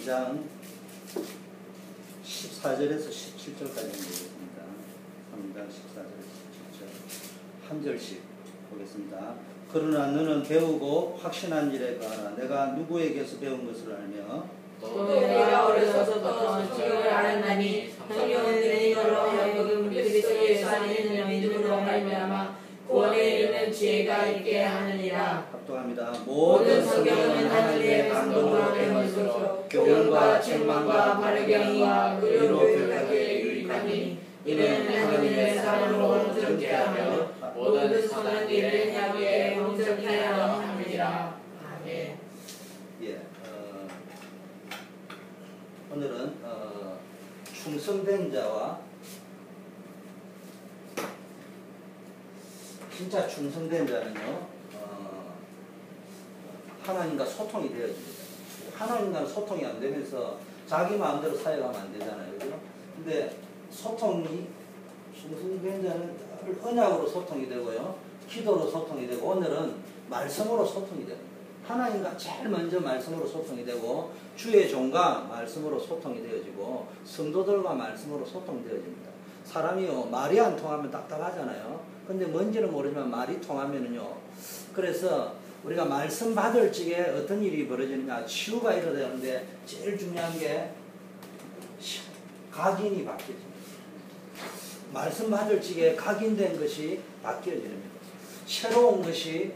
3장 14절에서 17절까지 보겠습니다. 3장 14절에서 17절 한 절씩 보겠습니다. 그러나 너는 배우고 확신한 일에 가라. 내가 누구에게서 배운 것을 알며 또 내가 어려서부터 주를 알았나니 성령은 내 너로 하여금 그리스도의 안에 믿음으로 말미암아 구원에 이르는 지혜가 있게 하느니라. 합독합니다. 모든 성경은 하늘의 감동으로 된 것으로 교훈과 책망과 바르경과 의로 교육하기에 유익하니 이는 하나님의 사랑으로 온전케 하며 모든 선한 일을 향하게 온전케 하려 함이니라. 아멘. 예, 오늘은 충성된 자와 진짜 충성된 자는요, 하나님과 소통이 되어집니다. 하나님과는 소통이 안 되면서 자기 마음대로 사역하면 안 되잖아요. 그죠? 근데 소통이, 충성된 자는 늘 언약으로 소통이 되고요, 기도로 소통이 되고, 오늘은 말씀으로 소통이 됩니다. 하나님과 제일 먼저 말씀으로 소통이 되고, 주의 종과 말씀으로 소통이 되어지고, 성도들과 말씀으로 소통되어집니다. 사람이요, 말이 안 통하면 답답하잖아요. 근데 뭔지는 모르지만 말이 통하면은요, 그래서 우리가 말씀 받을 적에 어떤 일이 벌어지느냐, 치유가 일어나는데 제일 중요한 게 각인이 바뀌어집니다. 말씀 받을 적에 각인된 것이 바뀌어집니다. 새로운 것이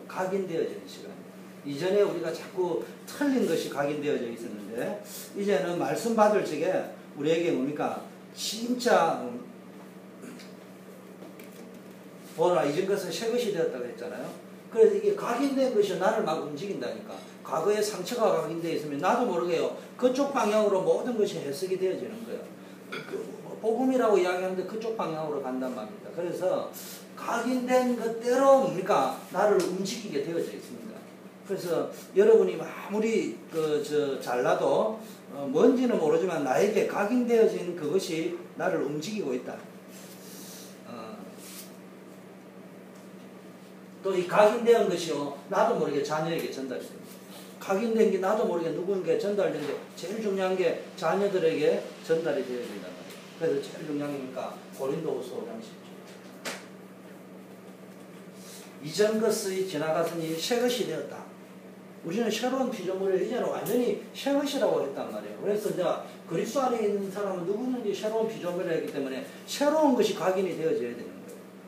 각인되어지는 시간입니다. 이전에 우리가 자꾸 틀린 것이 각인되어져 있었는데, 이제는 말씀 받을 적에 우리에게 뭡니까? 진짜 보라, 이전 것은 새 것이 되었다고 했잖아요. 그래서 이게 각인된 것이 나를 막 움직인다니까. 과거에 상처가 각인되어 있으면 나도 모르게요, 그쪽 방향으로 모든 것이 해석이 되어지는 거예요. 복음이라고 이야기하는데 그쪽 방향으로 간단 말입니다. 그래서 각인된 것대로 뭡니까? 나를 움직이게 되어져 있습니다. 그래서 여러분이 아무리 잘나도 뭔지는 모르지만 나에게 각인되어진 그것이 나를 움직이고 있다. 또 이 각인된 것이요, 나도 모르게 자녀에게 전달이 됩니다. 각인된 게 나도 모르게 누구에게 전달되는데 제일 중요한 게 자녀들에게 전달이 되어야 된다. 그래서 제일 중요한 게 뭡니까? 고린도후서 5장 10절. 이전 것이 지나갔으니 새 것이 되었다. 우리는 새로운 피조물을 이제는 완전히 새 것이라고 했단 말이에요. 그래서 이제 그리스도 안에 있는 사람은 누구든지 새로운 피조물을 했기 때문에 새로운 것이 각인이 되어져야 되는 거예요.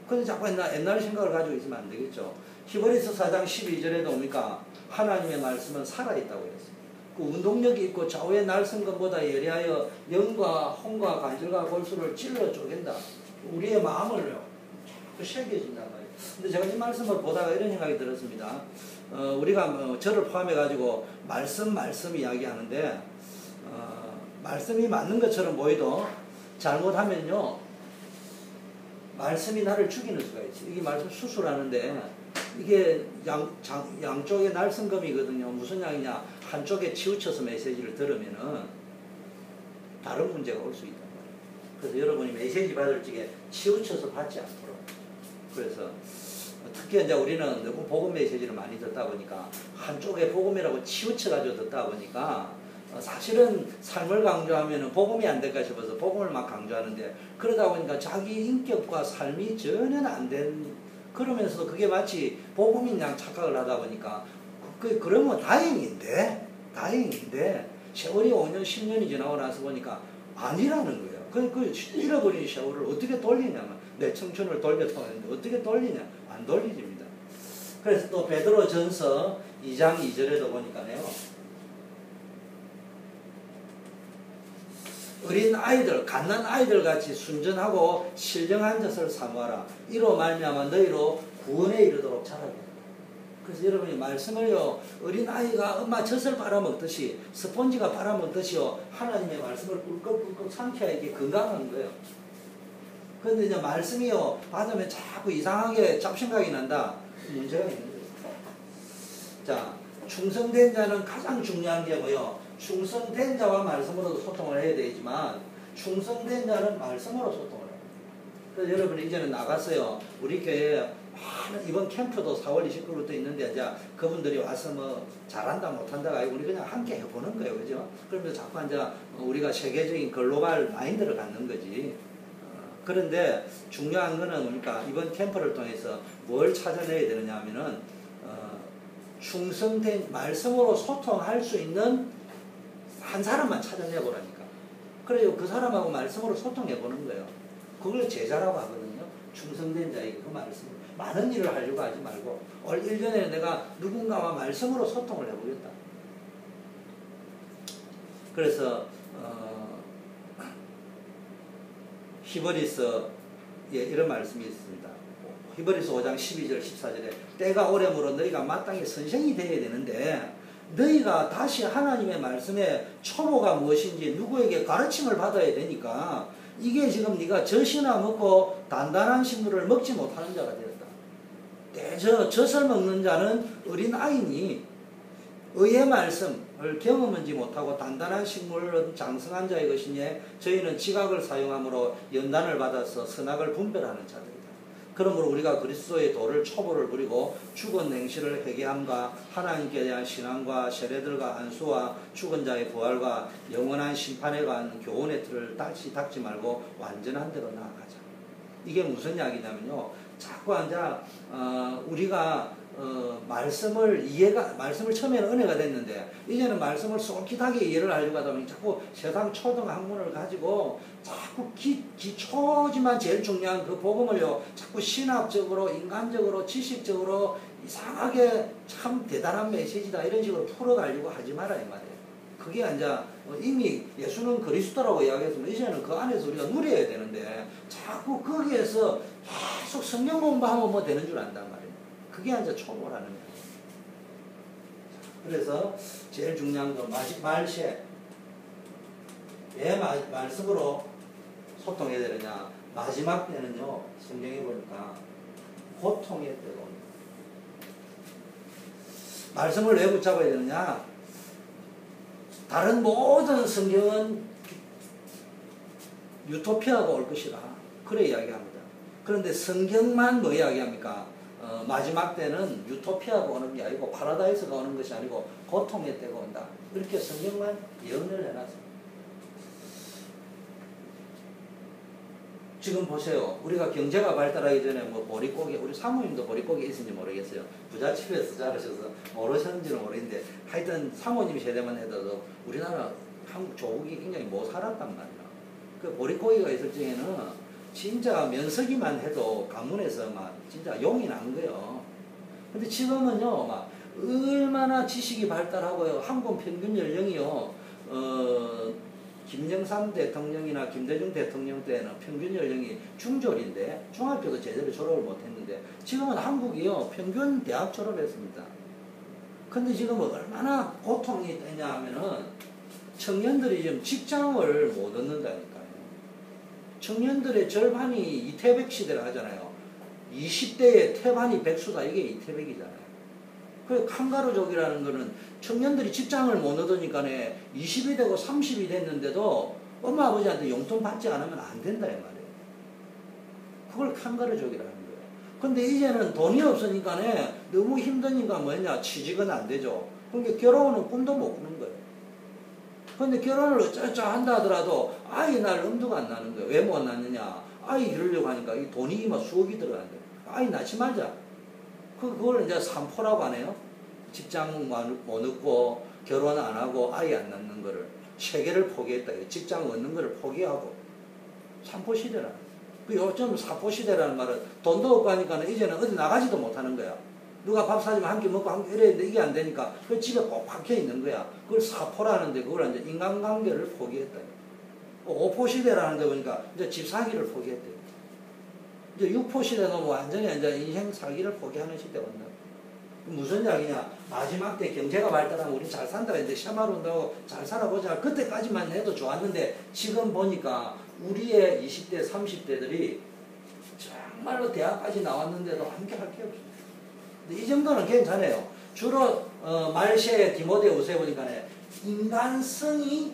근데 자꾸 옛날 생각을 가지고 있으면 안 되겠죠. 히브리서 4장 12절에도 뭡니까? 하나님의 말씀은 살아있다고 했어요. 그 운동력이 있고 좌우의 날성검보다 예리하여 영과 혼과 관절과 골수를 찔러 쪼갠다. 우리의 마음을 자꾸 새겨진단 말이에요. 근데 제가 이 말씀을 보다가 이런 생각이 들었습니다. 우리가 저를 포함해가지고 말씀 이야기하는데, 말씀이 맞는 것처럼 보여도 잘못하면요, 말씀이 나를 죽이는 수가 있지. 이게 말씀 수술하는데 이게 양쪽에 날성검이거든요. 무슨 양이냐? 한쪽에 치우쳐서 메시지를 들으면은 다른 문제가 올 수 있단 말이에요. 그래서 여러분이 메시지 받을 적에 치우쳐서 받지 않도록. 그래서 특히 이제 우리는 너무 복음 메시지를 많이 듣다 보니까 한쪽에 복음이라고 치우쳐가지고 듣다 보니까 사실은 삶을 강조하면 복음이 안 될까 싶어서 복음을 막 강조하는데, 그러다 보니까 자기 인격과 삶이 전혀 안 된, 그러면서도 그게 마치 복음인 양 착각을 하다 보니까 그러면 다행인데 세월이 5년 10년이 지나고 나서 보니까 아니라는 거예요. 그 잃어버린 세월을 어떻게 돌리냐면, 내 청춘을 돌렸다고 하는데 어떻게 돌리냐? 안 돌리집니다. 그래서 또 베드로전서 2장 2절에도 보니까요, 어린 아이들, 갓난 아이들 같이 순전하고 신령한 젖을 사모하라. 이로 말미암아 너희로 구원에 이르도록 자라게. 그래서 여러분이 말씀을요, 어린 아이가 엄마 젖을 빨아먹듯이, 스펀지가 빨아먹듯이요, 하나님의 말씀을 꿀꺽꿀꺽 삼켜야 이게 건강한 거예요. 그런데 이제 말씀이요, 받으면 자꾸 이상하게 잡생각이 난다. 문제가 있는 거예요. 자, 충성된 자는 가장 중요한 게 뭐요? 충성된 자와 말씀으로도 소통을 해야 되지만, 충성된 자는 말씀으로 소통을 해요. 그래서 여러분이 이제는 나갔어요. 우리 교회에 이번 캠프도 4월 29일부터 있는데 이제 그분들이 와서 뭐 잘한다 못한다가 아니고 우리 그냥 함께 해보는 거예요, 그죠? 그러면서 자꾸 이제 우리가 세계적인 글로벌 마인드를 갖는 거지. 그런데 중요한 거는 뭡니까? 이번 캠프를 통해서 뭘 찾아내야 되느냐 하면은 충성된 말씀으로 소통할 수 있는 한 사람만 찾아내보라니까. 그래요. 그 사람하고 말씀으로 소통해보는 거예요. 그걸 제자라고 하거든요. 충성된 자에게 그 말씀을. 많은 일을 하려고 하지 말고 1년에 내가 누군가와 말씀으로 소통을 해보겠다. 그래서 히브리서에 이런 말씀이 있습니다. 히브리서 5장 12절 14절에 때가 오래므로 너희가 마땅히 선생이 되어야 되는데 너희가 다시 하나님의 말씀에 초보가 무엇인지 누구에게 가르침을 받아야 되니까 이게 지금 네가 젖이나 먹고 단단한 식물을 먹지 못하는 자가 되었다. 젖을 먹는 자는 어린아이니 의의 말씀을 경험하지 못하고 단단한 식물은 장성한 자의 것이니 저희는 지각을 사용함으로 연단을 받아서 선악을 분별하는 자들이다. 그러므로 우리가 그리스도의 도를 초보를 부리고 죽은 행실을 회개함과 하나님께 대한 신앙과 세례들과 안수와 죽은 자의 부활과 영원한 심판에 관한 교훈의 틀을 다시 닦지 말고 완전한 대로 나아가자. 이게 무슨 이야기냐면요. 자꾸 우리가 말씀을 처음에는 은혜가 됐는데 이제는 말씀을 솔깃하게 이해를 하려고 하다 보니 자꾸 세상 초등 학문을 가지고 자꾸 기초지만 제일 중요한 그 복음을요 자꾸 신학적으로 인간적으로 지식적으로 이상하게 참 대단한 메시지다 이런 식으로 풀어가려고 하지 마라 이 말이에요. 그게 이미 예수는 그리스도라고 이야기했으면 이제는 그 안에서 우리가 누려야 되는데 자꾸 거기에서 계속 성경 공부하면 뭐 되는 줄 안단 말이에요. 그게 초보라는 거예요. 그래서 제일 중요한 건 말세. 왜 말씀으로 소통해야 되느냐. 마지막 때는요. 성경에 보니까 고통의 때로 옵니다. 말씀을 왜 붙잡아야 되느냐. 다른 모든 성경은 유토피아가 올 것이라 그래 이야기합니다. 그런데 성경만 뭐 이야기합니까? 마지막 때는 유토피아가 오는 게 아니고 파라다이스가 오는 것이 아니고 고통의 때가 온다. 이렇게 성경만 예언을 해놨습니다. 지금 보세요. 우리가 경제가 발달하기 전에 뭐 보릿고개, 우리 사모님도 보릿고개 있는지 모르겠어요. 부잣집에서 자라셔서 모르셨는지는 모르겠는데 하여튼 사모님 세대만 해도 우리나라 한국 조국이 굉장히 못 살았단 말이야. 그 보릿고개가 있을 적에는 진짜 면석이만 해도 가문에서 막 진짜 용이 난 거예요. 근데 지금은요, 막 얼마나 지식이 발달하고요. 한국 평균 연령이요, 김영삼 대통령이나 김대중 대통령 때는 평균 연령이 중졸인데 중학교도 제대로 졸업을 못했는데 지금은 한국이요 평균 대학 졸업했습니다. 근데 지금 얼마나 고통이 되냐 하면은 청년들이 지금 직장을 못 얻는다니까요. 청년들의 절반이 이태백 시대를 하잖아요. 20대의 태반이 백수다. 이게 이태백이잖아요. 그 칸가루족이라는 거는 청년들이 직장을 못 얻으니까 20이 되고 30이 됐는데도 엄마 아버지한테 용돈 받지 않으면 안 된다 이 말이에요. 그걸 칸가루족이라는 거예요. 근데 이제는 돈이 없으니까 너무 힘드니까 뭐냐 취직은 안 되죠. 그러니까 결혼은 꿈도 못 꾸는 거예요. 근데 결혼을 어쩌저쩌 한다 하더라도 아이 날 엄두가 안 나는 거예요. 왜 못 낳느냐. 아이 기르려고 하니까 이 돈이 막 수억이 들어간대. 아이 낳지 말자. 그걸 이제 삼포라고 하네요. 직장 못 얻고 결혼 안 하고 아이 안 낳는 거를 세계를 포기했다. 직장 얻는 거를 포기하고 삼포 시대라. 요즘 사포 시대라는 말은 돈도 없고 하니까 이제는 어디 나가지도 못하는 거야. 누가 밥 사주면 한 끼 먹고 한 끼 이랬는데 이게 안 되니까 그 집에 꼭 박혀 있는 거야. 그걸 사포라는데 그걸 이제 인간관계를 포기했다. 오포 시대라는 데 보니까 이제 집 사기를 포기했대요. 이제 6포 시대는 완전히 이제 인생 살기를 포기하는 시대가 온다. 무슨 이야기냐. 마지막 때 경제가 발달하면 우리 잘 산다 했는데 샤마로 온다고 잘 살아보자. 그때까지만 해도 좋았는데 지금 보니까 우리의 20대 30대들이 정말로 대학까지 나왔는데도 함께 할 게 없어요. 근데 이 정도는 괜찮아요. 주로 말세 디모데후서에 보니까 인간성이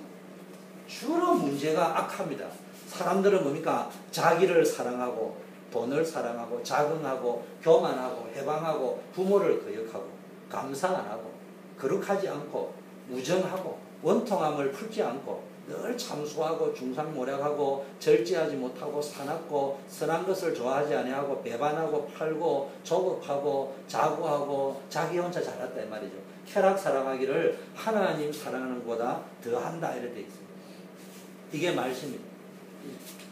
주로 문제가 악합니다. 사람들은 뭡니까? 자기를 사랑하고 돈을 사랑하고 자긍하고 교만하고 해방하고 부모를 거역하고 감사 안 하고 거룩하지 않고 무정하고 원통함을 풀지 않고 늘 참수하고 중상모략하고 절제하지 못하고 사납고 선한 것을 좋아하지 아니하고 배반하고 팔고 조급하고 자고하고 자기 혼자 잘났다 이 말이죠. 쾌락 사랑하기를 하나님 사랑하는 것보다 더한다 이렇게 돼 있습니다. 이게 말씀입니다.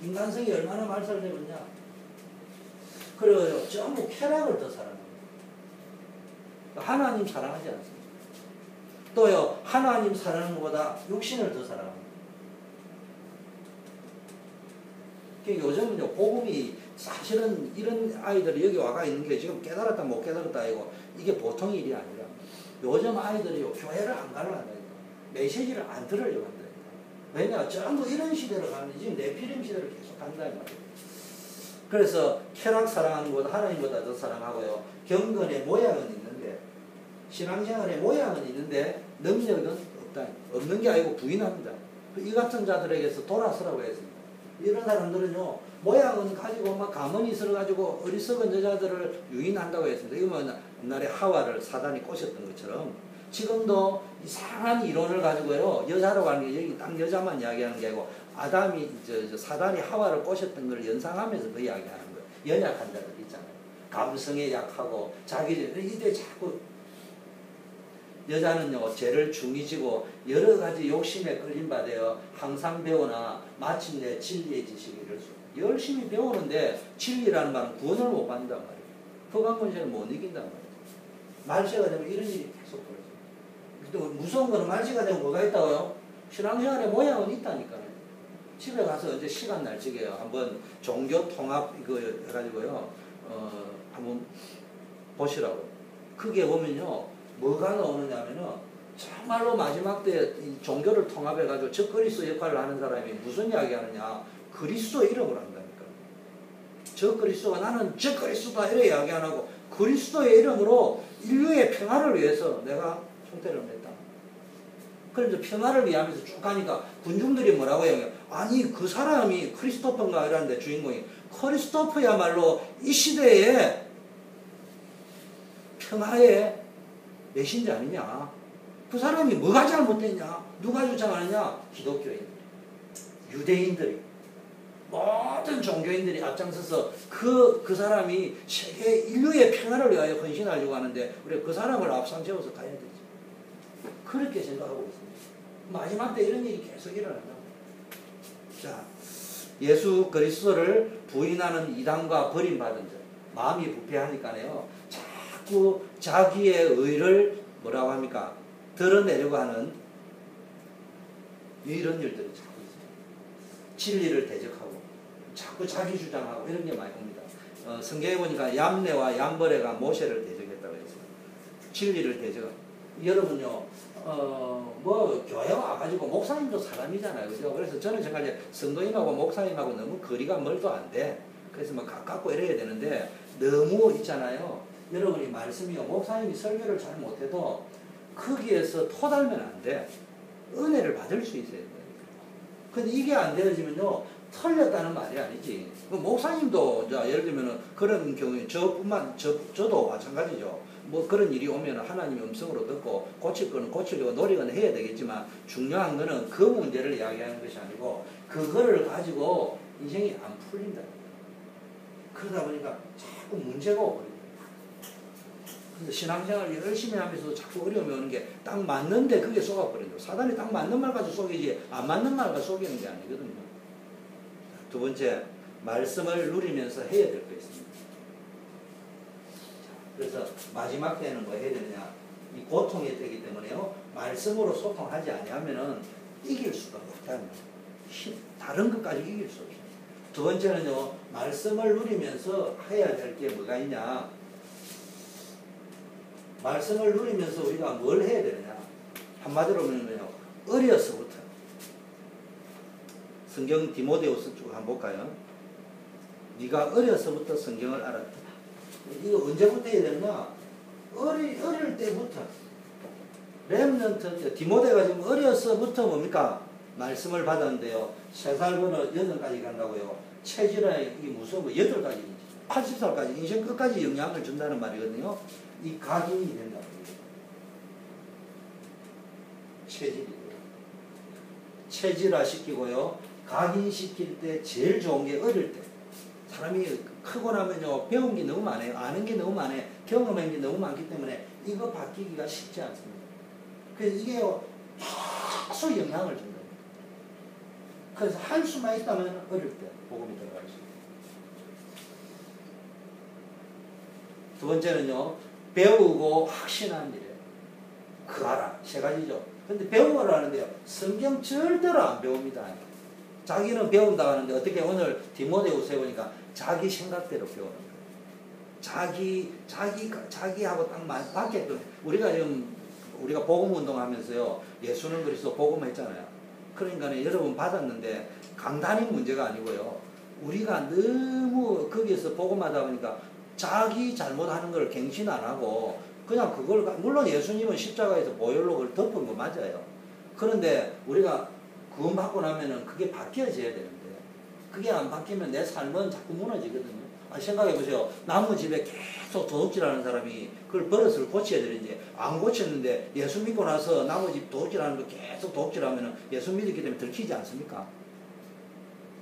인간성이 얼마나 말살되었냐. 그래요. 전부 쾌락을 더 사랑합니다. 하나님 사랑하지 않습니다. 또요, 하나님 사랑하는 것보다 육신을 더 사랑합니다. 요즘은요, 복음이 사실은 이런 아이들이 여기 와가 있는 게 지금 깨달았다 못 깨달았다 이거 이게 보통 일이 아니라 요즘 아이들이요, 교회를 안 가려고 한다니까. 메시지를 안 들으려고 한다니까. 왜냐, 전부 이런 시대로 가는, 지금 네피림 시대로 계속 간다는 말이에요. 그래서 쾌락 사랑하는 것보다 하나님보다 더 사랑하고요. 경건의 모양은 있는데, 신앙생활의 모양은 있는데 능력은 없다. 없는 게 아니고 부인합니다. 이 같은 자들에게서 돌아서라고 했습니다. 이런 사람들은요, 모양은 가지고 막 가만히 있어가지고 어리석은 여자들을 유인한다고 했습니다. 이거 뭐 옛날에 하와를 사단이 꼬셨던 것처럼 지금도 이상한 이론을 가지고요, 여자로 가는 게 여기 딱 여자만 이야기하는 게 아니고 아담이 사단이 하와를 꼬셨던 걸 연상하면서 그 이야기하는 거예요. 연약한 자들 있잖아요. 감성에 약하고 자기 이때 자꾸 여자는요, 죄를 중히 지고 여러 가지 욕심에 끌림 받아요. 항상 배우나 마침내 진리의 지식을 이룰 수. 열심히 배우는데 진리라는 말은 구원을 못 받는단 말이에요. 허감문제를 못 이긴단 말이에요. 말세가 되면 이런 일이 계속 벌어져요. 또 무서운 거는 말세가 되면 뭐가 있다고요? 신앙생활의 모양은 있다니까요. 집에 가서 이제 시간 날 적에요. 한번 종교 통합 이거 해가지고요, 한번 보시라고. 그게 보면요, 뭐가 나오느냐면은 정말로 마지막 때 종교를 통합해가지고 저 그리스도 역할을 하는 사람이 무슨 이야기 하느냐. 그리스도 이름을 한다니까. 저 그리스도가 나는 저 그리스도다 이래 이야기 안 하고 그리스도의 이름으로 인류의 평화를 위해서 내가 총대를 냈다. 그래서 평화를 위하면서 쭉 가니까 군중들이 뭐라고 해요? 아니 그 사람이 크리스토퍼인가 이러는데 주인공이 크리스토퍼야말로 이 시대에 평화의 메신저 아니냐. 그 사람이 뭐가 잘못됐냐. 누가 주장하느냐. 기독교인들이, 유대인들이, 모든 종교인들이 앞장서서 그 사람이 세계 인류의 평화를 위하여 헌신하려고 하는데 우리가 그 사람을 앞선 세워서 가야 되지. 그렇게 생각하고 있습니다. 마지막 때 이런 일이 계속 일어난다. 자, 예수 그리스도를 부인하는 이단과 버림받은 자, 마음이 부패하니까요, 자꾸 자기의 의를 뭐라고 합니까? 드러내려고 하는 이런 일들이 자꾸 있어요. 진리를 대적하고 자꾸 자기 주장하고 이런 게 많이 옵니다. 성경에 보니까 얌내와 얌버레가 모세를 대적했다고 했어요. 진리를 대적하고. 여러분요, 뭐 교회 와가지고 목사님도 사람이잖아요, 그죠? 그래서 저는 정말 성도님하고 목사님하고 너무 거리가 멀도 안 돼. 그래서 뭐 가깝고 이래야 되는데 너무 있잖아요. 여러분이 말씀이요, 목사님이 설교를 잘 못해도 거기에서 토달면 안 돼. 은혜를 받을 수 있어야 돼. 근데 이게 안 되어지면요, 틀렸다는 말이 아니지. 목사님도 예를 들면 그런 경우에 저도 마찬가지죠. 뭐 그런 일이 오면 하나님의 음성으로 듣고 고칠 거는 고치려고 노력은 해야 되겠지만 중요한 거는 그 문제를 이야기하는 것이 아니고 그거를 가지고 인생이 안 풀린다. 그러다 보니까 자꾸 문제가 오거든요. 근데 신앙생활을 열심히 하면서도 자꾸 어려움이 오는 게 딱 맞는데 그게 속아버린다. 사단이 딱 맞는 말 가지고 속이지 안 맞는 말 가지고 속이는 게 아니거든요. 두 번째, 말씀을 누리면서 해야 될 거 있습니다. 그래서 마지막 때는 뭐 해야 되느냐. 이 고통의 때이기 때문에요, 말씀으로 소통하지 아니하면은 이길 수가 없다는 거예요. 다른 것까지 이길 수 없어요. 두 번째는요, 말씀을 누리면서 해야 될 게 뭐가 있냐. 말씀을 누리면서 우리가 뭘 해야 되느냐. 한마디로 보면요, 어려서부터. 성경 디모데후서 쭉 한번 볼까요? 네가 어려서부터 성경을 알았다. 이거 언제부터 해야 되느냐? 어릴 때부터. 렘넌트, 디모데가 지금 어려서부터 뭡니까? 말씀을 받았는데요. 3살부터 8까지 간다고요. 체질이 무서운 거 8가지인지. 80살까지 인생 끝까지 영향을 준다는 말이거든요. 이 각인이 된다는 거예요. 체질이 돼요. 체질화 시키고요. 각인시킬 때 제일 좋은 게 어릴 때. 사람이 크고 나면요. 배운 게 너무 많아요. 아는 게 너무 많아요. 경험한 게 너무 많기 때문에 이거 바뀌기가 쉽지 않습니다. 그래서 이게요. 계속 영향을 준다. 그래서 할 수만 있다면 어릴 때 복음이 들어갈 수 있어요. 두 번째는요. 배우고 확신한 일에 그하라. 세 가지죠. 근데 배우라 하는데요. 성경 절대로 안 배웁니다. 자기는 배운다 하는데 어떻게 오늘 디모데후서에 보니까 자기 생각대로 배우는 거예요. 자기하고 딱 맞게끔 우리가 복음 운동하면서요. 예수는 그리스도 복음 했잖아요. 그러니까 여러분 받았는데 강단이 문제가 아니고요. 우리가 너무 거기에서 복음하다 보니까 자기 잘못하는 걸 갱신 안 하고 그냥 그걸 물론 예수님은 십자가에서 보혈로 그걸 덮은 거 맞아요. 그런데 우리가 구원 받고 나면은 그게 바뀌어져야 되는데 그게 안 바뀌면 내 삶은 자꾸 무너지거든요. 생각해 보세요. 나무 집에 계속 도둑질하는 사람이 그걸 버릇을 고쳐야 되는지 안 고쳤는데 예수 믿고 나서 나무 집 도둑질하는 거 계속 도둑질하면은 예수 믿었기 때문에 들키지 않습니까?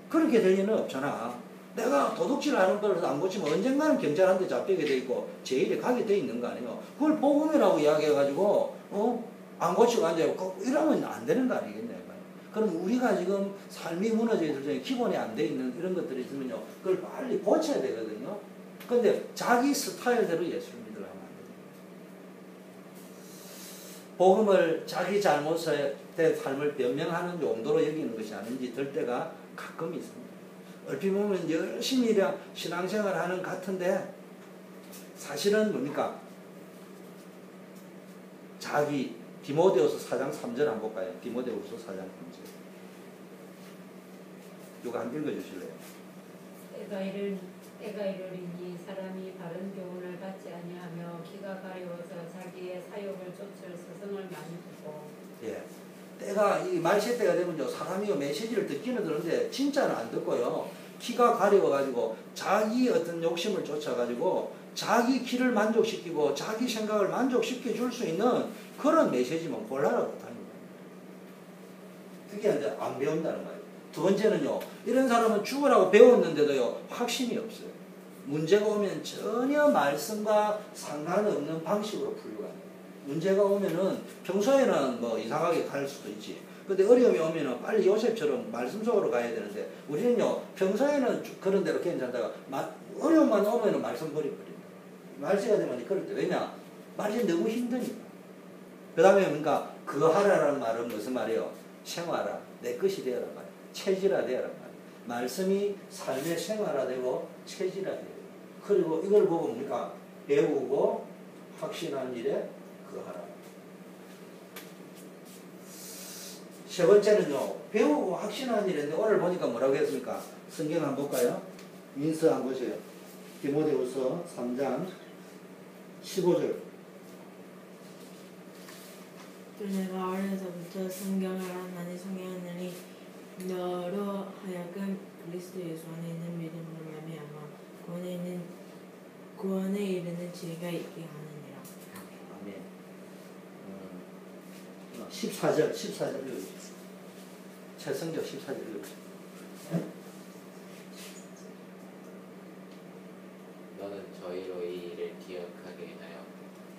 그렇게 될 리는 없잖아. 내가 도둑질하는 걸 안 고치면 언젠가는 경찰한테 잡히게 돼 있고 제일에 가게 돼 있는 거 아니에요. 그걸 복음이라고 이야기해가지고 안 고치고 앉아있고 이러면 안 되는 거 아니겠냐. 그럼 우리가 지금 삶이 무너져 있을 때 기본이 안 돼 있는 이런 것들이 있으면요. 그걸 빨리 고쳐야 되거든요. 근데 자기 스타일대로 예수를 믿으려면 안 돼요. 복음을 자기 잘못에 대해 삶을 변명하는 용도로 여기는 것이 아닌지 들 때가 가끔 있습니다. 얼핏 보면 열심히 신앙생활 하는 것 같은데 사실은 뭡니까? 디모데후서 4장 3절 한번 볼까요? 디모데후서 4장 3절. 이거 한 번 읽어주실래요? 때가 이르리니 사람이 바른 교훈을 받지 아니하며 기가 가려워서 자기의 사욕을 쫓을 스승을 많이 두고. 예. 때가 이 말세 때가 되면요 사람이 메시지를 듣기는 듣는데 진짜는 안 듣고요 키가 가려워가지고 자기 어떤 욕심을 쫓아가지고 자기 기를 만족시키고 자기 생각을 만족시켜 줄 수 있는 그런 메시지만 골라라고 다니는 거예요. 그게 이제 안 배운다는 거예요. 두 번째는요, 이런 사람은 죽으라고 배웠는데도요, 확신이 없어요. 문제가 오면 전혀 말씀과 상관없는 방식으로 풀려고 해요. 문제가 오면은 평소에는 뭐 이상하게 갈 수도 있지. 근데 어려움이 오면은 빨리 요셉처럼 말씀 속으로 가야 되는데, 우리는요, 평소에는 그런 대로 괜찮다가, 어려움만 오면은 말씀 버려버린다. 말세가 되면 그럴 때. 왜냐? 말이 너무 힘드니까. 그 다음에 그러니까, 그하라라는 말은 무슨 말이에요? 생활화. 내 것이 되어라 말이에요. 체질화 되어라 말이에요. 말씀이 삶의 생활화되고 체질화되어요. 그리고 이걸 보고 뭡니까? 배우고 확신한 일에 그하라. 세 번째는요, 배우고 확신한 일인데 오늘 보니까 뭐라고 했습니까? 성경 한번 볼까요? 민서 한번 보세요. 디모데후서 3장 15절. 또 내가 어려서부터 성경을 많이 소개하느니 너로 하여금 그리스도 예수 안에 있는 믿음으로 말미암아 구원에 이르는 지혜가 있게 하느니라. 아멘. 14절 읽어주세요. 최성적 14절 읽어주세요. 너는 저희로 이 일을 기억하게 하여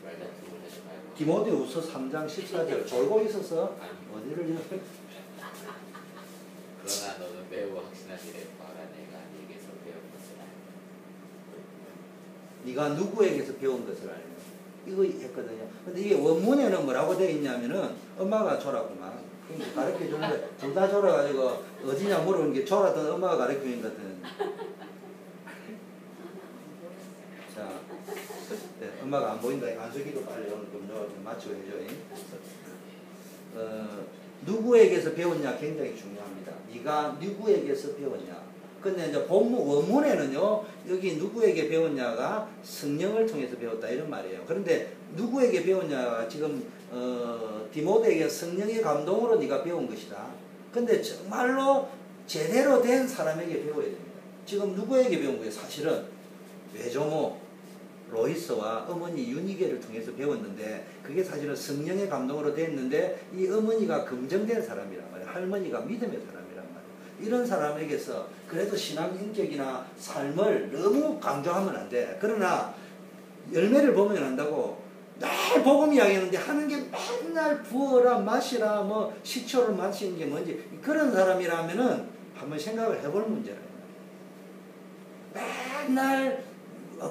말다툼을 하지 말고. 디모데후서 3장 14절 졸고 있어서 어디를 읽어요? 그러나 너는 매우 확신한 일에 봐라. 내가 네게서 배운 것을 알고. 네가 누구에게서 배운 것을 알고. 이거 했거든요. 근데 이게 원문에는 뭐라고 되어 있냐면은 엄마가 줘라구만. 가르쳐 주는데 둘 다 줘라가지고 어디냐 물어보는 게 줘라던 엄마가 가르쳐 주는 것 같은. 자, 네, 엄마가 안 보인다. 안수기도 빨리 오늘 좀 맞추고 해줘. 누구에게서 배웠냐 굉장히 중요합니다. 네가 누구에게서 배웠냐. 근데 이제 원문에는요, 여기 누구에게 배웠냐가 성령을 통해서 배웠다 이런 말이에요. 그런데 누구에게 배웠냐가 지금 디모데에게 성령의 감동으로 네가 배운 것이다. 근데 정말로 제대로 된 사람에게 배워야 됩니다. 지금 누구에게 배운 거예요? 사실은 외조모 로이스와 어머니 유니게를 통해서 배웠는데 그게 사실은 성령의 감동으로 됐는데 이 어머니가 긍정된 사람이란 말이에요. 할머니가 믿음의 사람이란 말이에요. 이런 사람에게서 그래도 신앙 인격이나 삶을 너무 강조하면 안 돼. 그러나 열매를 보면 안다고 날 복음 이야기하는데 하는 게 맨날 부어라 마시라 뭐 식초를 마시는 게 뭔지 그런 사람이라면은 한번 생각을 해볼 문제라요. 맨날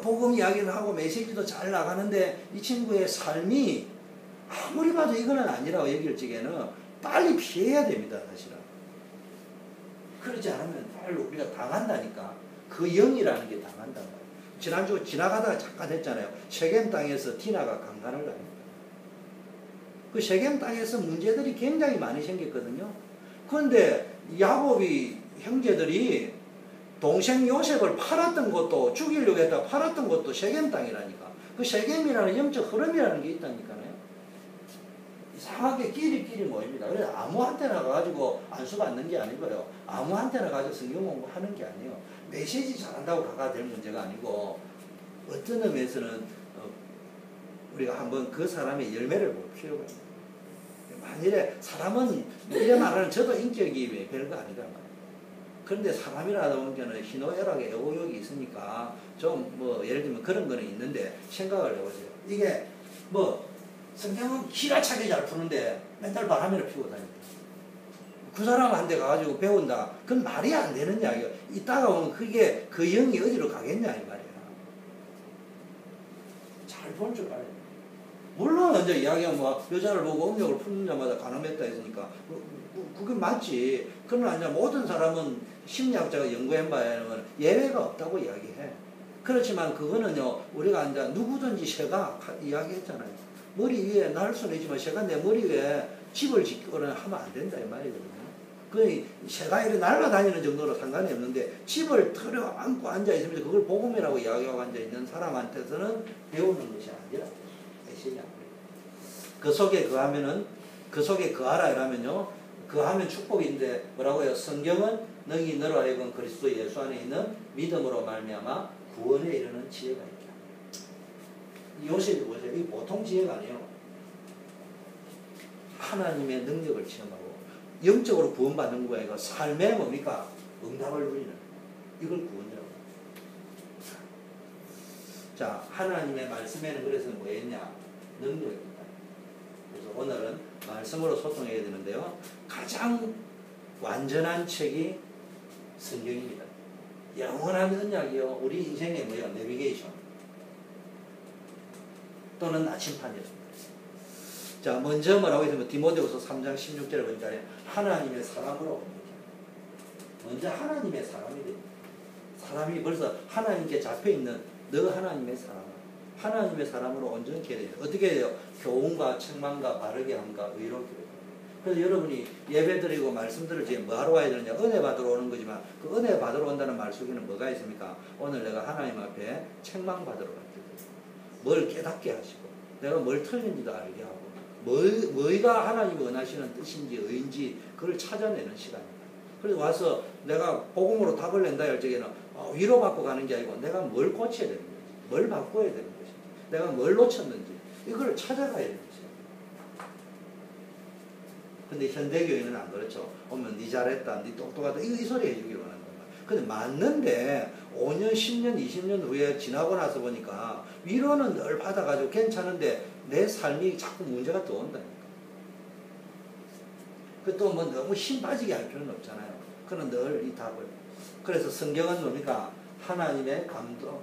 복음 이야기를 하고 메시지도 잘 나가는데 이 친구의 삶이 아무리 봐도 이거는 아니라고 얘기할 적에는 빨리 피해야 됩니다. 사실은. 그러지 않으면 빨리 우리가 당한다니까. 그 영이라는 게 당한단 말이에요. 지난주 지나가다가 잠깐 했잖아요. 셰겜 땅에서 디나가 강간을 당합니다. 그 셰겜 땅에서 문제들이 굉장히 많이 생겼거든요. 그런데 야곱이 형제들이 동생 요셉을 팔았던 것도 죽이려고 했다가 팔았던 것도 셰겜 땅이라니까. 그 셰겜이라는 영적 흐름이라는 게 있다니까요. 이상하게 끼리끼리 모입니다. 그래서 아무한테나 가가지고 안수 받는 게 아니고요. 아무한테나 가지고 성경 공부하는 게 아니에요. 메시지 잘한다고 가가 될 문제가 아니고 어떤 의미에서는 우리가 한번 그 사람의 열매를 볼 필요가 있습니다. 만일에 사람은 이래 말하는 저도 인격이 별거 아니다 말이에요. 그런데 사람이라다 보니까는 희노애락의 애호욕이 있으니까 좀 뭐 예를 들면 그런 거는 있는데 생각을 해보세요. 이게 뭐 성경은 기가 차게 잘 푸는데 맨날 바람이나 피우고 다닙니다. 그 사람한테 가가지고 배운다. 그건 말이 안 되는 이야기야. 이따가 보면 그게 그 영이 어디로 가겠냐 이 말이야. 잘 볼 줄 알아야 돼. 물론 이제 이야기가 뭐 여자를 보고 음욕을 푸는 자마다 가늠했다 했으니까 그게 맞지. 그러나 이제 모든 사람은 심리학자가 연구한 바에는 예외가 없다고 이야기해. 그렇지만 그거는요 우리가 이제 누구든지 새가 이야기했잖아요. 머리 위에 날 수는 있지만 새가 내 머리 위에 집을 짓거나 하면 안 된다 이 말이거든요. 그 새가 이렇게 날아다니는 정도로 상관이 없는데 집을 털어 안고 앉아 있으면서 그걸 복음이라고 이야기하고 앉아 있는 사람한테서는 배우는 것이 아니라 애신이 아니에요. 그 속에 거하면은 그 속에 거하라 이라면요 거하면 축복인데 뭐라고요? 성경은 너희 너로 하여금 그리스도 예수 안에 있는 믿음으로 말미암아 구원에 이르는 지혜가 있다. 요셉이 보세요. 이 보통 지혜가 아니에요. 하나님의 능력을 체험하고 영적으로 구원받는 거예요. 삶에 뭡니까? 응답을 누리는 이걸 구원이라고. 자, 하나님의 말씀에는 그래서 뭐였냐? 능력이 있다. 그래서 오늘은 말씀으로 소통해야 되는데요. 가장 완전한 책이 성경입니다. 영원한 언약이요. 우리 인생의 뭐야? 내비게이션 또는 나침판이었습니다. 자, 먼저 뭐라고 했으면 디모데후서 3장 16절에 보니까 하나님의 사람으로 옵니다. 먼저 하나님의 사람이 됩니다. 사람이 벌써 하나님께 잡혀있는 너 하나님의 사람, 하나님의 사람으로 온전케 돼요. 어떻게 돼요? 교훈과 책망과 바르게 함과 의롭게 돼요. 그래서 여러분이 예배 드리고 말씀 들을 때 뭐 하러 와야 되느냐? 은혜 받으러 오는 거지만 그 은혜 받으러 온다는 말 속에는 뭐가 있습니까? 오늘 내가 하나님 앞에 책망 받으러 갔거든요. 뭘 깨닫게 하시고 내가 뭘 틀린지도 알게 하고 뭐가 하나님이 원하시는 뜻인지 의인지 그걸 찾아내는 시간입니다. 그래서 와서 내가 복음으로 답을 낸다 할 적에는 위로받고 가는 게 아니고 내가 뭘 고쳐야 되는 거지, 뭘 바꿔야 되는 거지, 내가 뭘 놓쳤는지 이걸 찾아가야 되는 거지. 근데 현대교회는 안 그렇죠. 오면 니 잘했다, 니 똑똑하다 이 소리 해주길 원한단 말이야. 근데 맞는데 5년, 10년, 20년 후에 지나고 나서 보니까 위로는 늘 받아가지고 괜찮은데 내 삶이 자꾸 문제가 또 온다니까. 그 또 뭐 너무 힘 빠지게 할 필요는 없잖아요. 그는 늘 이 답을. 그래서 성경은 뭡니까? 하나님의 감동.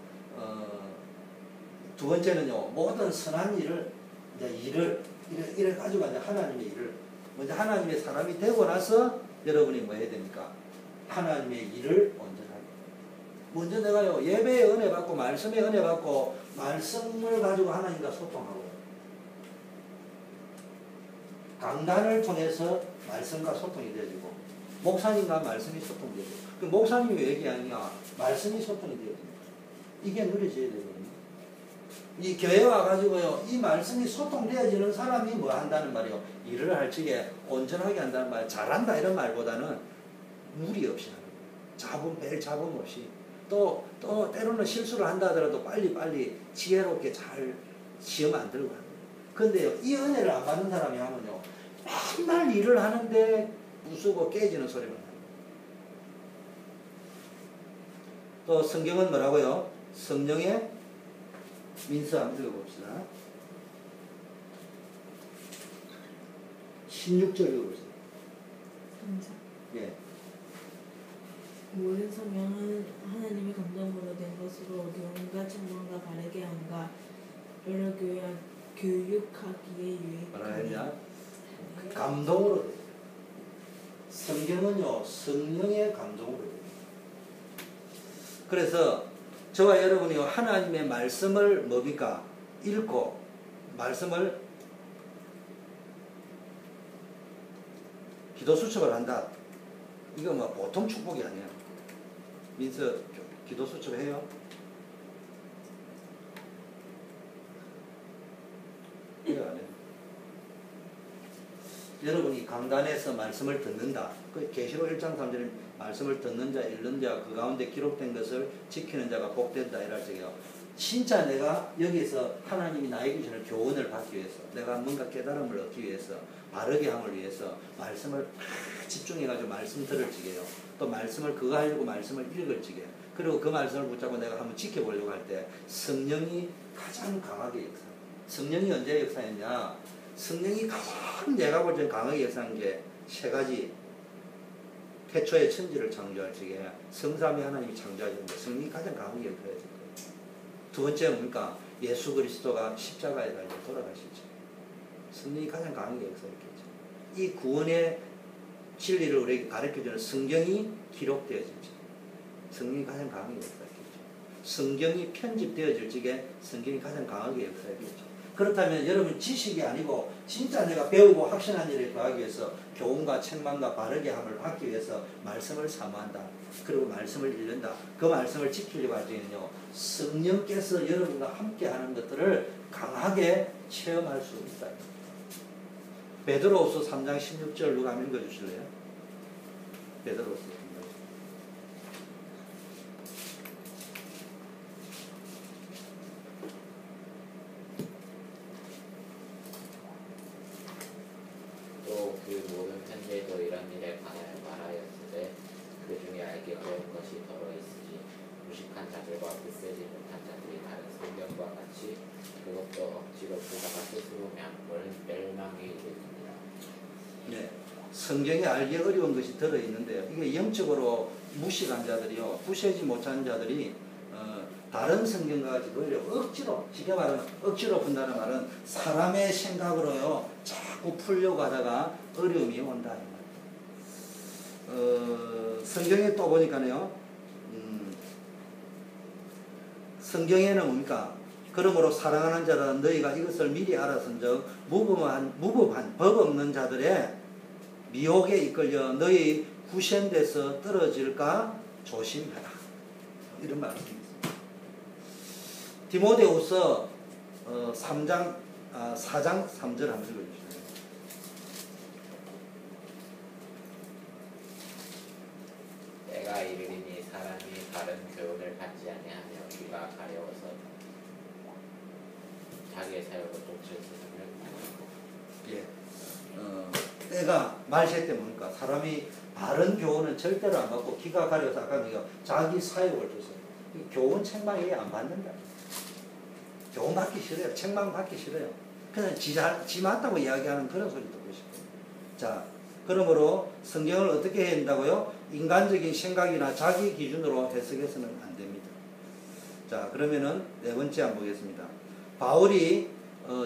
두 번째는요, 모든 선한 일을, 이래 가지고 이제 하나님의 일을, 먼저 하나님의 사람이 되고 나서 여러분이 뭐 해야 됩니까? 하나님의 일을 온전하게. 먼저 내가요, 예배의 은혜 받고, 말씀의 은혜 받고, 말씀을 가지고 하나님과 소통하고, 강단을 통해서 말씀과 소통이 되어지고, 목사님과 말씀이 소통되고, 그 목사님이 왜 얘기하느냐? 말씀이 소통이 되어집니다. 이게 누려져야 되거든요. 이 교회 와가지고요, 이 말씀이 소통되어지는 사람이 뭐 한다는 말이요? 일을 할 적에 온전하게 한다는 말, 잘한다 이런 말보다는 무리 없이 하는 거예요. 별 잡음 없이. 또 때로는 실수를 한다 하더라도 빨리 지혜롭게 잘 지어 만들고 하는 거예요. 근데요, 이 은혜를 안 받는 사람이 하면요, 맨날 일을 하는데 부수고 깨지는 소리만 합니다. 또 성경은 뭐라고요? 성령의 민서 한번 읽어봅시다. 16절 읽어보세요. 예. 모든 성령은 하나님의 감동으로 된 것으로 교훈과 책망과 바르게 함과 여러 교육하기에 유익하니. 뭐라 했냐? 감동으로 돼요. 성경은요, 성령의 감동으로 돼요. 그래서 저와 여러분이 하나님의 말씀을 뭡니까? 읽고 말씀을 기도 수첩을 한다. 이거 뭐 보통 축복이 아니야. 민서 기도 수첩 해요? 이거 안 해요. 여러분이 강단에서 말씀을 듣는다. 그 계시록 1장 3절에 말씀을 듣는 자, 읽는 자, 그 가운데 기록된 것을 지키는 자가 복된다 이랄 적에요. 진짜 내가 여기서 하나님이 나에게 주는 교훈을 받기 위해서, 내가 뭔가 깨달음을 얻기 위해서, 바르게 함을 위해서 말씀을 막 집중해가지고 말씀 들을 적에요. 또 말씀을 그거 하려고 말씀을 읽을 적에요. 그리고 그 말씀을 붙잡고 내가 한번 지켜보려고 할 때 성령이 가장 강하게 역사. 성령이 언제 역사했냐? 성령이 가장 내가 볼 때 강하게 역사한 게 세 가지. 태초에 천지를 창조할 적에 성삼위 하나님이 창조하셨는데 성령이 가장 강하게 역사했을 거예요. 두 번째는 뭡니까? 예수 그리스도가 십자가에 달려 돌아가실 적. 성령이 가장 강하게 역사했겠죠. 이 구원의 진리를 우리에게 가르쳐주는 성경이 기록되어질 적. 성령이 가장 강하게 역사했겠죠. 성경이 편집되어질 적에 성경이 가장 강하게 역사했겠죠. 그렇다면 여러분 지식이 아니고 진짜 내가 배우고 확신한 일을 더하기 위해서 교훈과 책망과 바르게 함을 받기 위해서 말씀을 사모한다. 그리고 말씀을 읽는다. 그 말씀을 지키려고 할 때는요, 성령께서 여러분과 함께 하는 것들을 강하게 체험할 수 있다. 베드로후서 3장 16절 누가 한번 읽어주실래요? 베드로후서 3장. 그 모든 편지에도 이런 일에 관하여 말하였으되 그 중에 알기 어려운 것이 더러 있으니 무식한 자들과 뜻세지 못한 자들이 다른 성경과 같이 그것도 억지로 보다가 스스로 멸망에 이르느니라. 네, 성경에 알기 어려운 것이 들어있는데요. 이게 영적으로 무식한 자들이요, 부세지 못한 자들이 다른 성경과 같이 그걸 억지로, 쉽게 말하면 억지로 푼다는 말은 사람의 생각으로요 자꾸 풀려고 하다가 어려움이 온다. 성경에 또 보니까요, 성경에는 뭡니까? 그러므로 사랑하는 자라 너희가 이것을 미리 알았은즉 무법한 법 없는 자들의 미혹에 이끌려 너희 후생돼서 떨어질까 조심해라. 이런 말씀입니다. 디모데후서 4장 3절 한번 읽어주세요. 때가 이르리니 사람이 바른 교훈을 받지 아니하며 귀가 가려워서 자기의 사역을 쫓을 세상을 예. 때가 말세 때 뭡니까? 사람이 바른 교훈은 절대로 안 받고 귀가 가려서 아까 자기 사역을 쫓아요. 교훈 책망이 안 받는다. 교훈 받기 싫어요. 책망 받기 싫어요. 그냥 지 맞다고 이야기하는 그런 소리 듣고 싶어요. 자, 그러므로 성경을 어떻게 해야 된다고요? 인간적인 생각이나 자기 기준으로 해석해서는 안 됩니다. 자, 그러면은 네 번째 한번 보겠습니다. 바울이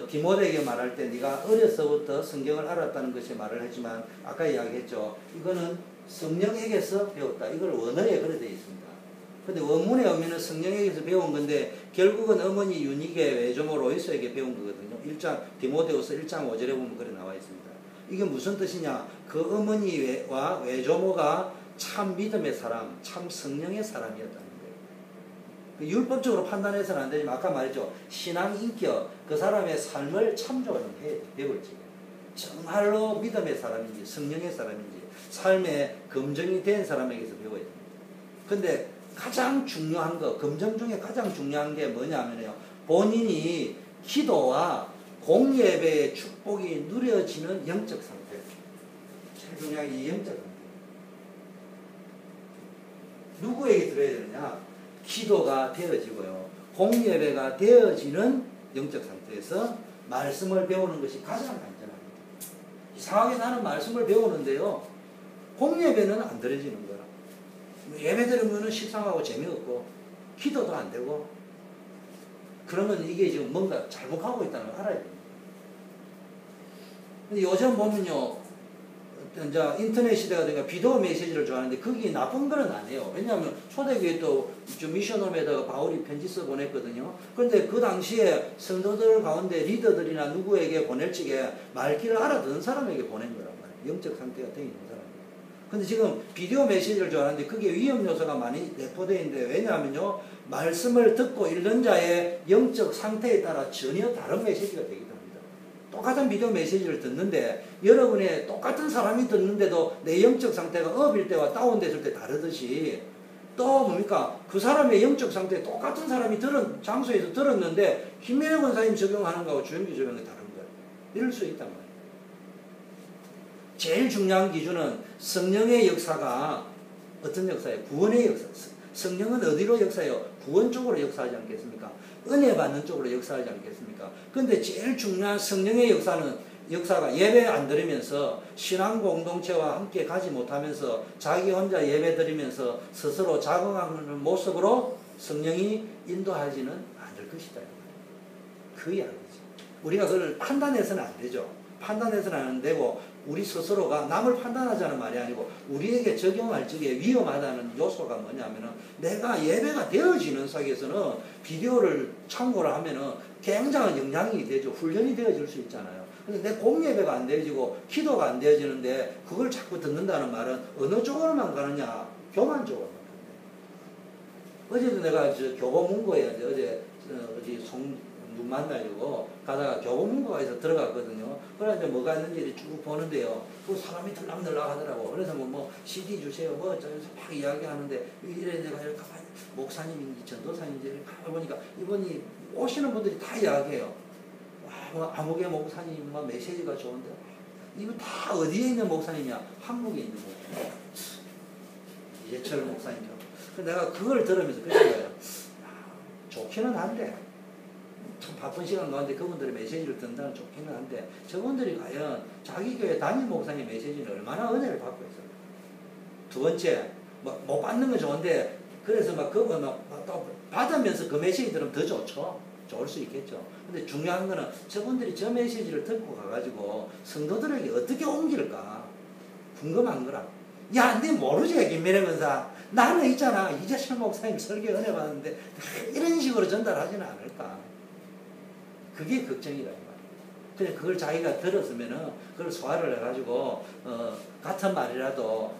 디모데에게 말할 때 네가 어려서부터 성경을 알았다는 것이 말을 했지만 아까 이야기했죠. 이거는 성령에게서 배웠다. 이걸 원어에 그래 되어 있습니다. 근데 원문의 의미는 성령에게서 배운 건데 결국은 어머니 유니게 외조모 로이스에게 배운 거거든요. 디모데후서 1장 5절에 보면 그래 나와 있습니다. 이게 무슨 뜻이냐? 그 어머니와 외조모가 참 믿음의 사람, 참 성령의 사람이었다는 거예요. 율법적으로 판단해서는 안 되지만 아까 말했죠. 신앙 인격, 그 사람의 삶을 참조는 해 배울 적에 정말로 믿음의 사람인지 성령의 사람인지 삶의 검증이 된 사람에게서 배워야 됩니다. 근데 가장 중요한 거, 검정 중에 가장 중요한 게 뭐냐면요. 본인이 기도와 공예배의 축복이 누려지는 영적 상태. 제일 중요한 게 이 영적 상태. 누구에게 들어야 되느냐? 기도가 되어지고요. 공예배가 되어지는 영적 상태에서 말씀을 배우는 것이 가장 안전합니다. 이상하게 나는 말씀을 배우는데요. 공예배는 안 들어지는 거야. 예배 들으면 식상하고 재미없고 기도도 안 되고 그러면 이게 지금 뭔가 잘못하고 있다는 걸 알아야 됩니다. 근데 요즘 보면요. 이제 인터넷 시대가 되니까 비디오 메시지를 좋아하는데 그게 나쁜 거는 아니에요. 왜냐하면 초대교회 또 미션홈에다가 바울이 편지 써 보냈거든요. 그런데 그 당시에 성도들 가운데 리더들이나 누구에게 보낼 적에 말귀를 알아듣는 사람에게 보낸 거란 말이에요. 영적 상태가 되어 있는 사람. 근데 지금 비디오 메시지를 좋아하는데 그게 위험 요소가 많이 내포되어 있는데 왜냐하면요. 말씀을 듣고 읽는 자의 영적 상태에 따라 전혀 다른 메시지가 되기 때문에 똑같은 비디오 메시지를 듣는데 여러분의 똑같은 사람이 듣는데도 내 영적 상태가 업일 때와 다운됐을 때 다르듯이 또 뭡니까? 그 사람의 영적 상태 똑같은 사람이 들은 장소에서 들었는데 김민혜 권사님 적용하는 거하고 주영기 적용이 다른 거예요. 이럴 수 있단 말이에요. 제일 중요한 기준은 성령의 역사가 어떤 역사예요? 구원의 역사. 성령은 어디로 역사해요? 구원 쪽으로 역사하지 않겠습니까? 은혜 받는 쪽으로 역사하지 않겠습니까? 근데 제일 중요한 성령의 역사가 예배 안 드리면서 신앙 공동체와 함께 가지 못하면서 자기 혼자 예배 드리면서 스스로 자긍하는 모습으로 성령이 인도하지는 않을 것이다. 그 이야기죠. 우리가 그걸 판단해서는 안 되죠. 판단해서는 안 되고 우리 스스로가 남을 판단하자는 말이 아니고 우리에게 적용할 적에 위험하다는 요소가 뭐냐면은 내가 예배가 되어지는 속에서는 비디오를 참고를 하면은 굉장한 영향이 되죠. 훈련이 되어질 수 있잖아요. 근데 내 공예배가 안 되어지고 기도가 안 되어지는데 그걸 자꾸 듣는다는 말은 어느 쪽으로만 가느냐? 교만 쪽으로만 가는데. 어제도 내가 교보문고에 어제 눈 만나려고 가다가 교보문고에서 들어갔거든요. 그래 이제 뭐가 있는지 쭉 보는데요. 그 사람이 들락날락 하더라고. 그래서 뭐 CD 주세요. 뭐 저기서 막 이야기하는데 이래 내가 이렇게 가만히 목사님인지 전도사님인지 이렇게 보니까 이분이 오시는 분들이 다 이야기해요. 와, 뭐 아무개 목사님 뭐 메시지가 좋은데 이거 다 어디에 있는 목사님이야? 한국에 있는 목사님. 이재철 목사님이요. 그래서 내가 그걸 들으면서 그런 거예요. 좋기는 한데 참 바쁜 시간 가운데 그분들의 메시지를 듣는다는 좋기는 한데 저분들이 과연 자기 교회 담임 목사님 메시지를 얼마나 은혜를 받고 있어요. 두 번째 못 받는 건 좋은데 그래서 막 그거 또 받으면서 그 메시지 들으면 더 좋죠. 좋을 수 있겠죠. 근데 중요한 거는 저분들이 저 메시지를 듣고 가가지고 성도들에게 어떻게 옮길까 궁금한 거라. 야, 네 모르지 김민혜 권사. 나는 있잖아 이재철 목사님 설교 은혜 받는데 이런 식으로 전달하지는 않을까. 그게 걱정이라 이 말이에요. 그래 그걸 자기가 들었으면은 그걸 소화를 해가지고 같은 말이라도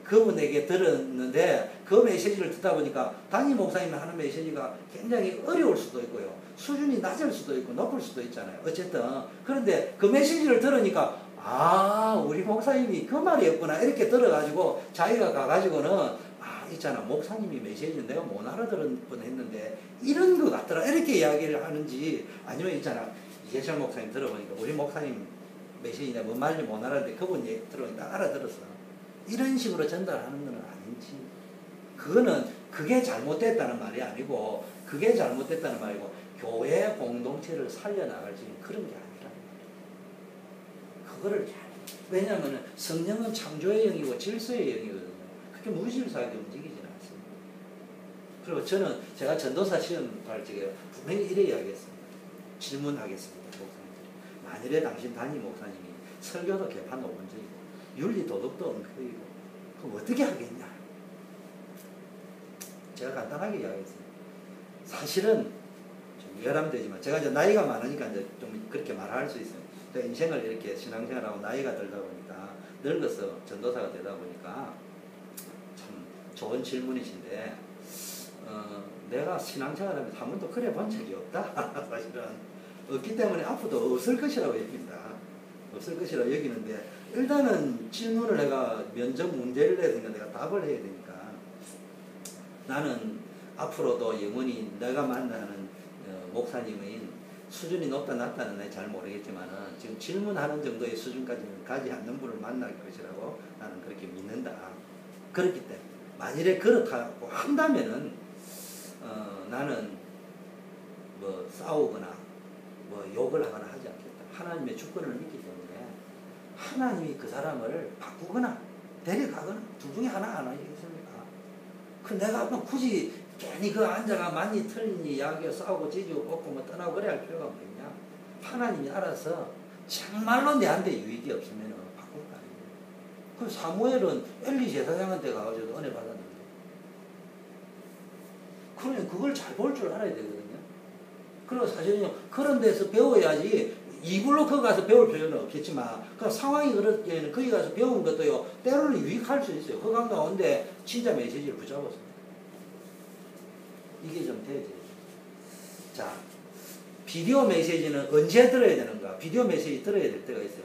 그분에게 들었는데 그 메시지를 듣다 보니까 담임 목사님이 하는 메시지가 굉장히 어려울 수도 있고요. 수준이 낮을 수도 있고 높을 수도 있잖아요. 어쨌든 그런데 그 메시지를 들으니까 아 우리 목사님이 그 말이었구나 이렇게 들어가지고 자기가 가가지고는 있잖아 목사님이 메시지는 내가 못 알아들은 뻔 했는데 이런 거 같더라 이렇게 이야기를 하는지 아니면 있잖아 이재철 목사님 들어보니까 우리 목사님 메시지냐 뭔 말인지 못 알았는데 그분 얘기 들어보니까 알아들었어 이런 식으로 전달하는 건 아닌지 그거는 그게 잘못됐다는 말이 아니고 그게 잘못됐다는 말이고 교회 공동체를 살려나갈 수 있는 그런 게 아니라 그거를 왜냐하면 성령은 창조의 영이고 질서의 영이거든요. 그렇게 무질서하게 움직이지는 않습니다. 그리고 저는 제가 전도사 시험 할 적에 분명히 이래 이야기했습니다. 질문하겠습니다. 목사님들이. 만일에 당신 담임 목사님이 설교도 개판 5번째이고 윤리 도덕도 엉켜이고 그럼 어떻게 하겠냐? 제가 간단하게 이야기했습니다. 사실은 좀 위험되지만 제가 이제 나이가 많으니까 이제 좀 그렇게 말할 수 있어요. 인생을 이렇게 신앙생활하고 나이가 들다 보니까 늙어서 전도사가 되다 보니까 참 좋은 질문이신데 내가 신앙생활하면서 한 번도 그래 본 적이 없다. 사실은 없기 때문에 앞으로도 없을 것이라고 여깁니다. 없을 것이라고 여기는데 일단은 질문을 내가 면접 문제를 내서 내가 답을 해야 되니까 나는 앞으로도 영원히 내가 만나는 목사님의 수준이 높다 낮다는 난 잘 모르겠지만은 지금 질문하는 정도의 수준까지는 가지 않는 분을 만날 것이라고 나는 그렇게 믿는다. 그렇기 때문에 만일에 그렇다고 한다면은 나는 뭐 싸우거나 뭐 욕을 하거나 하지 않겠다. 하나님의 주권을 믿기 때문에 하나님이 그 사람을 바꾸거나 데려가거나 둘 중에 하나 안 하겠습니까? 그 내가 뭐 굳이 괜히 그 앉아가 많이 틀린 이야기에 싸우고 찌지고 뻗고 뭐 떠나고 그래야 할 필요가 뭐냐. 하나님이 알아서 정말로 내한테 유익이 없으면 바꿀 거 아니에요. 그 사무엘은 엘리 제사장한테 가가지고 은혜 받았는데 그러면 그걸 잘 볼 줄 알아야 되거든요. 그리고 사실은요 그런 데서 배워야지 이불로 거기 가서 배울 필요는 없겠지만 그 상황이 그럴 때에는 거기 가서 배운 것도요 때로는 유익할 수 있어요. 그 가운데 진짜 메시지를 붙잡았습니다. 이게 좀 돼야지. 자, 비디오 메시지는 언제 들어야 되는가? 비디오 메시지 들어야 될 때가 있어요.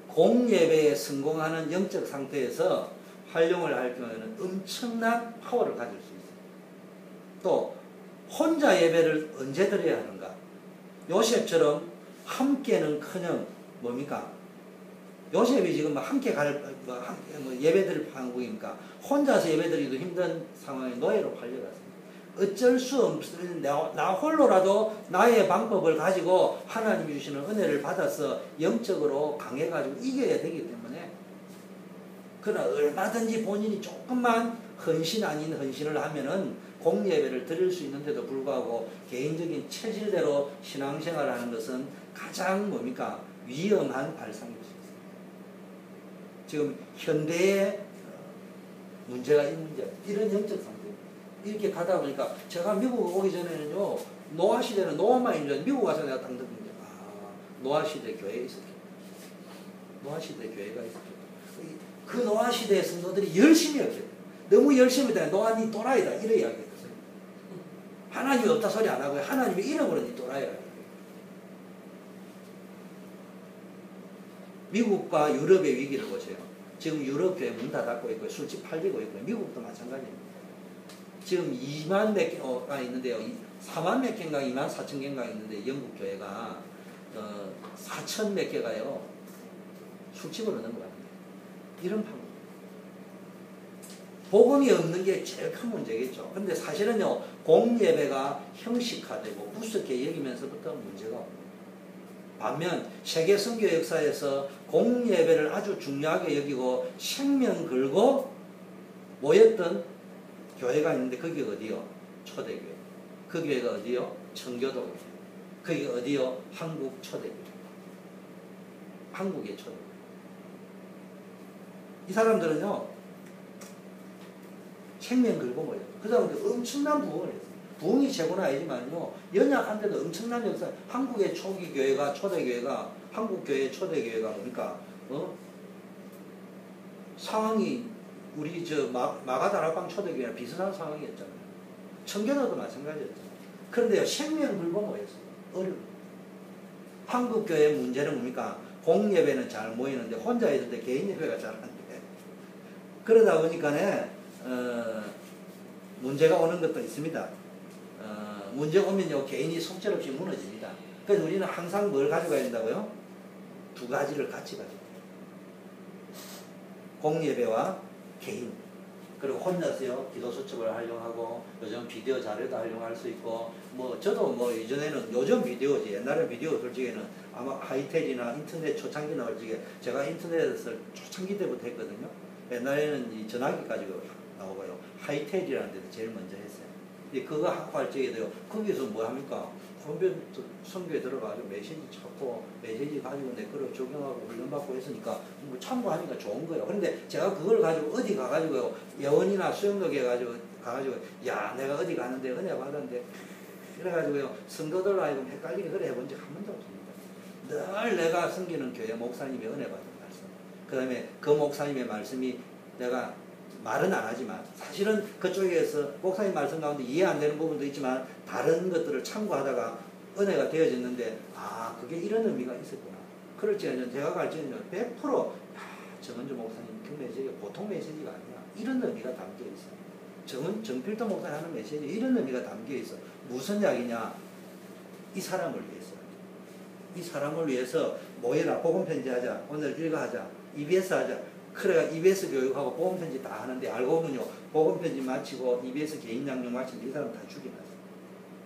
공예배에 성공하는 영적 상태에서 활용을 할 경우에는 엄청난 파워를 가질 수 있어요. 또 혼자 예배를 언제 드려야 하는가? 요셉처럼 함께는커녕 뭡니까? 요셉이 지금 함께 예배드릴 판국이니까 혼자서 예배드리기도 힘든 상황에 노예로 팔려갔어요. 어쩔 수 없으면 나 홀로라도 나의 방법을 가지고 하나님이 주시는 은혜를 받아서 영적으로 강해가지고 이겨야 되기 때문에 그러나 얼마든지 본인이 조금만 헌신 아닌 헌신을 하면은 공예배를 드릴 수 있는데도 불구하고 개인적인 체질대로 신앙생활을 하는 것은 가장 뭡니까? 위험한 발상일 수 있습니다. 지금 현대의 문제가 있는데 이런 영적 상태 이렇게 가다 보니까 제가 미국 오기 전에는요 노아 시대는 노아만 있는데 미국 와서 내가 딱 느낀 게 노아 시대 교회에 있었겠다. 노아 시대 교회가 있었겠다. 그 노아 시대의 성도들이 열심히 했겠다. 너무 열심히 했다. 노아 니 또라이다 이래 이야기했어요. 하나님이 없다 소리 안 하고요. 하나님이 잃어버린 니 또라이라. 미국과 유럽의 위기를 보세요. 지금 유럽 교회 문 다 닫고 있고 술집 팔리고 있고 미국도 마찬가지입니다. 지금 2만 몇 개가 있는데요. 4만 몇 개인가 2만 4천 개인가 있는데 영국 교회가 4천 몇 개가요. 술집으로 넣은 거 같아요. 이런 방법. 복음이 없는 게 제일 큰 문제겠죠. 근데 사실은요. 공예배가 형식화되고 우습게 여기면서부터 문제가 옵니다. 반면 세계 선교 역사에서 공예배를 아주 중요하게 여기고 생명 걸고 모였던 교회가 있는데 그게 어디요? 초대교회. 그 교회가 어디요? 청교도교회. 그게 어디요? 한국 초대교회. 한국의 초대교회. 이 사람들은요 생명 걸고 모였어요. 그 사람들 엄청난 부흥을 했어요. 부흥이 최고는 아니지만요 연약한데도 엄청난 역사. 한국의 초기 교회가 초대교회가 한국 교회 초대교회가 뭡니까? 상황이 우리 마가다락방 초대교회랑 비슷한 상황이었잖아요. 청교도도 마찬가지였잖아요. 그런데요 생명 걸고 모였어요. 어려워. 한국 교회의 문제는 뭡니까? 공예배는 잘 모이는데 혼자 있을 때 개인 예배가 잘 안 돼. 그러다 보니까 문제가 오는 것도 있습니다. 문제 오면요 개인이 속절없이 무너집니다. 그래서 우리는 항상 뭘 가져가야 된다고요? 두 가지를 같이 가져가야 돼요. 공예배와 개인. 그리고 혼자서요 기도 수첩을 활용하고 요즘 비디오 자료도 활용할 수 있고 저도 이전에는 요즘 비디오지 옛날에 비디오 솔직히는 아마 하이텔이나 인터넷 초창기 나올 적에 제가 인터넷을 초창기 때부터 했거든요. 옛날에는 이 전화기 가지고 나오고요. 하이텔이라는 데도 제일 먼저 했어요. 근데 그거 확보할 적에도요. 거기서 뭐 합니까? 컴퓨터 선교에 들어가지고 메시지 찾고 메시지 가지고 내 거를 적용하고 훈련받고 했으니까 참고하니까 좋은 거예요. 그런데 제가 그걸 가지고 어디 가가지고요. 예원이나 수영록에 가가지고 야 내가 어디 가는데 은혜 받았는데 이래가지고요. 성도들로 하여금 헷갈리게 그래 해본 적 한 번도 없습니다. 늘 내가 섬기는 교회 목사님의 은혜 받은 말씀. 그 다음에 그 목사님의 말씀이 내가 말은 안 하지만 사실은 그쪽에서 목사님 말씀 가운데 이해 안 되는 부분도 있지만 다른 것들을 참고하다가 은혜가 되어졌는데 그게 이런 의미가 있었구나. 그럴지는 제가 갈지는 100% 정은주 목사님 그 메시지가 보통 메시지가 아니야. 이런 의미가 담겨 있어요. 정필도 목사가 하는 메시지 이런 의미가 담겨 있어. 무슨 이야기냐? 이 사람을 위해서. 이 사람을 위해서 모여라. 복음 편지하자. 오늘 일과하자. EBS 하자. 그래가 EBS 교육하고 복음 편지 다 하는데 알고 보면요. 복음 편지 마치고 EBS 개인 양육 마치면 이 사람 다 죽여놨어.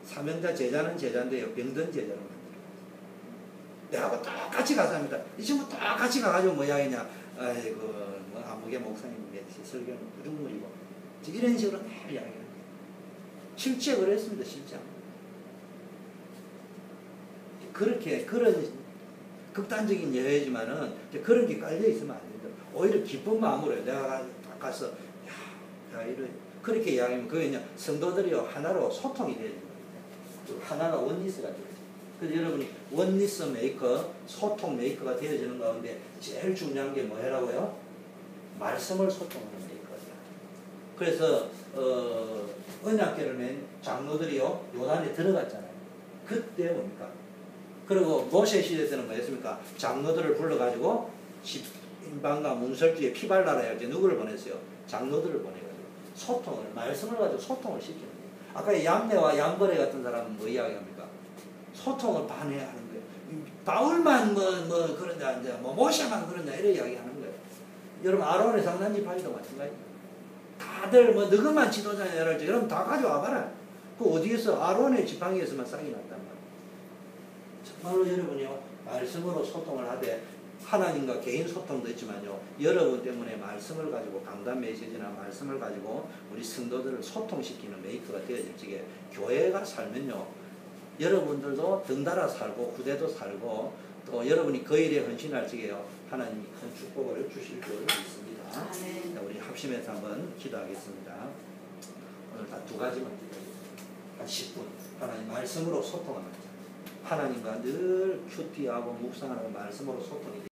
사명자 제자는 제자인데요. 병든 제자로 만들어. 내하고 똑같이 가서 합니다. 이 친구 똑같이 가가지고 뭐 이야기냐. 아이고 뭐 아무개 목사님 설교는 부중물이고 이런 식으로 늘 이야기해요. 실제 그랬습니다. 실제. 그렇게 그런 극단적인 예외지만은 그런 게 깔려 있으면 안 된다. 오히려 기쁜 마음으로 내가 가서 야 이런 그렇게 이야기하면 그게 그냥 성도들이 하나로 소통이 되는 거예요. 하나가 원리스가 되죠. 그래서 여러분이 원리스 메이커, 소통 메이커가 되어지는 가운데 제일 중요한 게 뭐라고요? 말씀을 소통하는 메이커다. 그래서 언약궤를 맨 장로들이요 요단에 들어갔잖아요. 그때 뭡니까? 그리고 모세 시대 때는 뭐였습니까? 장로들을 불러가지고 인방과 문설주에 피발라라 해야지 누구를 보냈어요? 장로들을 보내가지고 소통을 말씀을 가지고 소통을 시키는 거예요. 아까 얌내와 얌거래 같은 사람은 뭐 이야기합니까? 소통을 반해야 하는 거예요. 바울만 뭐 그러냐 이제 뭐 모세만 그러냐 이런 이야기하는 거예요. 여러분 아론의 상단지파리도 마찬가지예요. 다들 뭐 너그만 지도자냐 이럴지 여러분 다 가져와 봐라. 그 어디에서 아론의 지팡이에서만 싹이 났단 말이에요. 정말로 여러분이요 말씀으로 소통을 하되 하나님과 개인 소통도 있지만요 여러분 때문에 말씀을 가지고 강단 메시지나 말씀을 가지고 우리 성도들을 소통시키는 메이커가 되어질 적에 교회가 살면요 여러분들도 덩달아 살고 후대도 살고 또 여러분이 그 일에 헌신할 적에요 하나님이 큰 축복을 주실 줄 믿습니다. 자, 우리 합심해서 한번 기도하겠습니다. 오늘 다 두 가지만 기도해요. 한 10분 하나님 말씀으로 소통하는 하나님과 늘 큐티하고 묵상하고 말씀으로 소통이